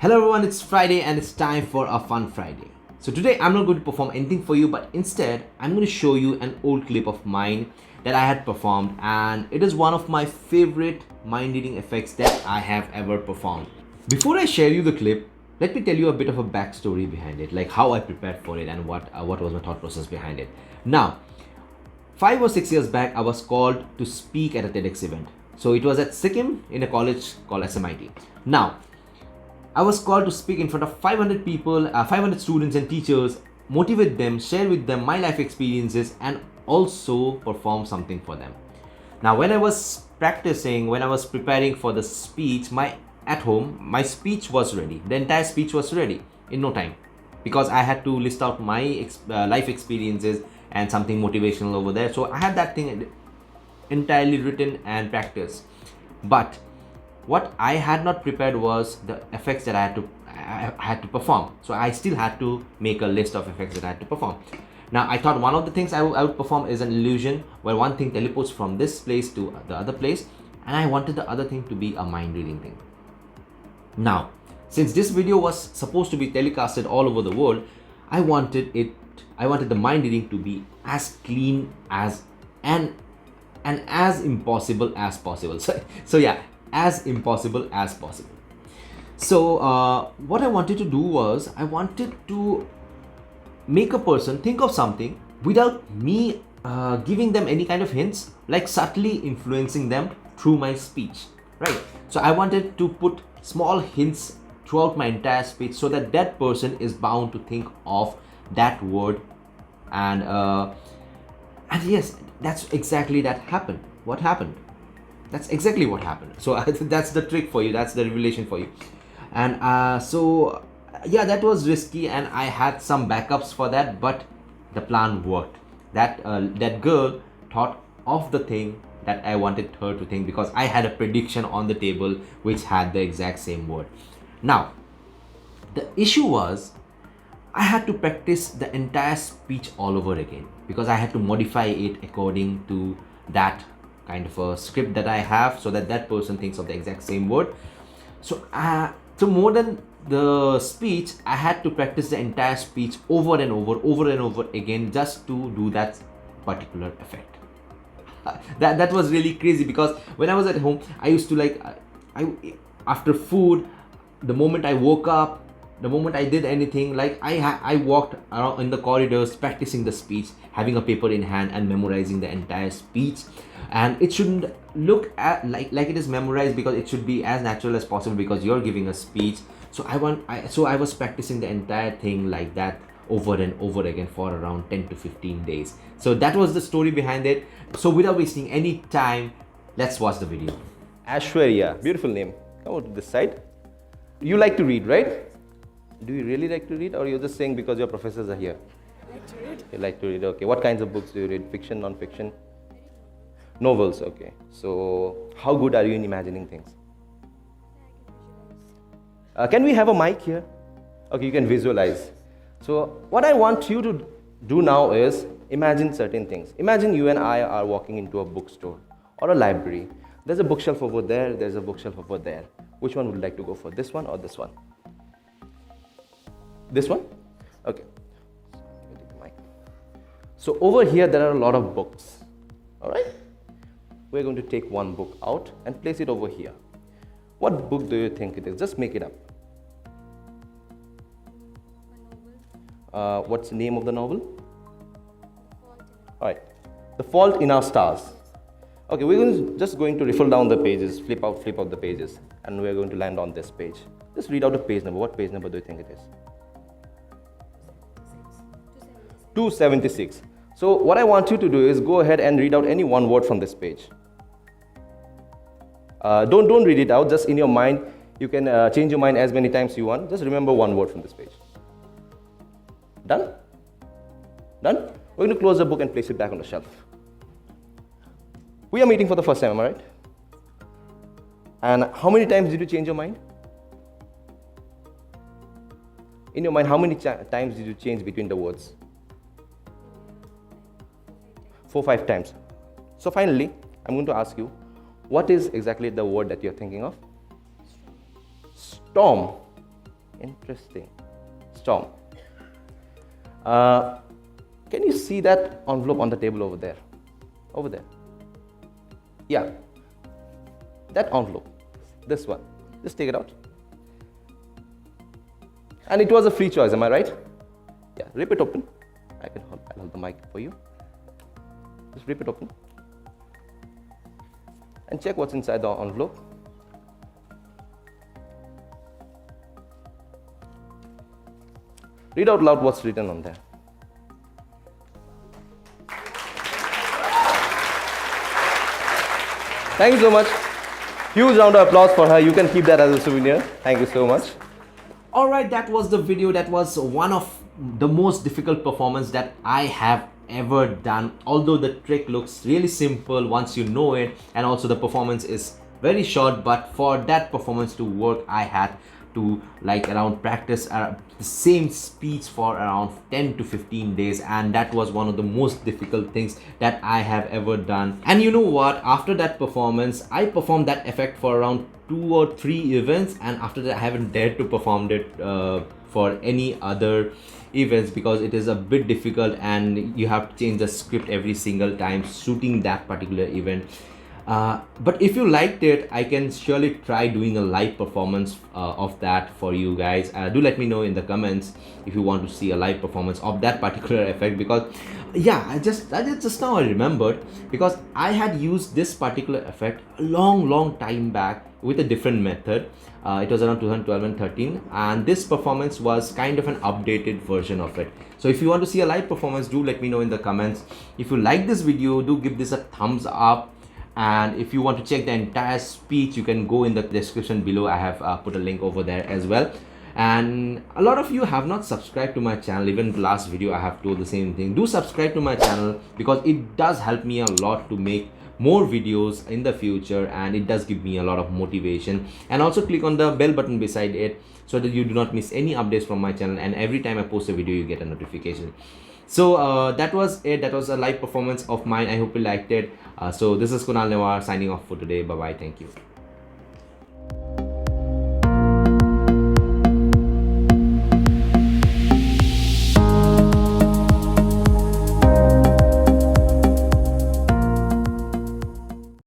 Hello everyone, it's Friday and it's time for a fun Friday. So today I'm not going to perform anything for you, but instead I'm going to show you an old clip of mine that I had performed, and it is one of my favorite mind reading effects that I have ever performed. Before I share you the clip, let me tell you a bit of a backstory behind it, like how I prepared for it and what was my thought process behind it. Now, 5 or 6 years back, I was called to speak at a TEDx event. So it was at Sikkim in a college called SMIT. Now, I was called to speak in front of 500 people, 500 students and teachers, motivate them, share with them my life experiences, and also perform something for them. Now, when I was practicing, when I was preparing for the speech, at home, my speech was ready. The entire speech was ready in no time, because I had to list out my life experiences and something motivational over there. So I had that thing entirely written and practiced. But what I had not prepared was the effects that I had to perform. So I still had to make a list of effects that I had to perform. Now, I thought one of the things I would perform is an illusion where one thing teleports from this place to the other place, and I wanted the other thing to be a mind reading thing. Now, since this video was supposed to be telecasted all over the world, I wanted the mind reading to be as clean as and as impossible as possible. So yeah, as impossible as possible. So what I wanted to do was I wanted to make a person think of something without me giving them any kind of hints, like subtly influencing them through my speech, right? So I wanted to put small hints throughout my entire speech so that that person is bound to think of that word, and yes, that's exactly that happened. What happened? That's exactly what happened. So that's the trick for you. That's the revelation for you. And so yeah, that was risky, and I had some backups for that, but the plan worked. That girl thought of the thing that I wanted her to think, because I had a prediction on the table which had the exact same word. Now, the issue was I had to practice the entire speech all over again, because I had to modify it according to that kind of a script that I have, so that that person thinks of the exact same word. So more than the speech, I had to practice the entire speech over and over again, just to do that particular effect. That was really crazy, because when I was at home, I used to after food, the moment I woke up, the moment I did anything, like I walked around in the corridors practicing the speech, having a paper in hand and memorizing the entire speech. And it shouldn't look like it is memorized, because it should be as natural as possible, because you're giving a speech. So I was practicing the entire thing like that over and over again for around 10 to 15 days. So that was the story behind it. So without wasting any time, let's watch the video. Ashwarya, beautiful name. Come over to this side. You like to read, right? Do you really like to read, or you're just saying because your professors are here? I like to read. You like to read, okay. What kinds of books do you read? Fiction, non-fiction? Novels, okay. So, how good are you in imagining things? Can we have a mic here? Okay, you can visualize. So, what I want you to do now is imagine certain things. Imagine you and I are walking into a bookstore or a library. There's a bookshelf over there, there's a bookshelf over there. Which one would you like to go for? This one or this one? This one? Okay. So over here there are a lot of books. Alright? We're going to take one book out and place it over here. What book do you think it is? Just make it up. What's the name of the novel? Alright. The Fault in Our Stars. Okay, we're just going to riffle down the pages, flip out the pages, and we're going to land on this page. Just read out a page number. What page number do you think it is? 276. So what I want you to do is go ahead and read out any one word from this page. Don't read it out, just in your mind. You can change your mind as many times you want. Just remember one word from this page. Done? Done? We're going to close the book and place it back on the shelf. We are meeting for the first time, am I right? And how many times did you change your mind? In your mind, how many times did you change between the words? 4-5 times. So finally, I'm going to ask you, what is exactly the word that you're thinking of? Storm. Interesting. Storm. Can you see that envelope on the table over there? Over there. Yeah. That envelope. This one. Just take it out. And it was a free choice, am I right? Yeah, rip it open. I'll hold the mic for you. Just rip it open. And check what's inside the envelope. Read out loud what's written on there. Thank you so much. Huge round of applause for her. You can keep that as a souvenir. Thank you so much. Alright, that was the video. That was one of the most difficult performance that I have ever done. Although the trick looks really simple once you know it, and also the performance is very short, but for that performance to work, I had to practice the same speech for around 10 to 15 days, and that was one of the most difficult things that I have ever done. And you know what, after that performance I performed that effect for around 2 or 3 events, and after that I haven't dared to perform it for any other events because it is a bit difficult and you have to change the script every single time shooting that particular event. But if you liked it, I can surely try doing a live performance of that for you guys. Do let me know in the comments if you want to see a live performance of that particular effect, because yeah, I just now I remembered, because I had used this particular effect a long time back with a different method. It was around 2012 and 13, and this performance was kind of an updated version of it. So if you want to see a live performance, do let me know in the comments. If you like this video, do give this a thumbs up. And if you want to check the entire speech, you can go in the description below. I have put a link over there as well. And a lot of you have not subscribed to my channel. Even the last video I have told the same thing. Do subscribe to my channel because it does help me a lot to make more videos in the future, and it does give me a lot of motivation. And also click on the bell button beside it so that you do not miss any updates from my channel, and every time I post a video you get a notification. So that was it. That was a live performance of mine. I hope you liked it. So this is Kunal Newar signing off for today. Bye bye. Thank you.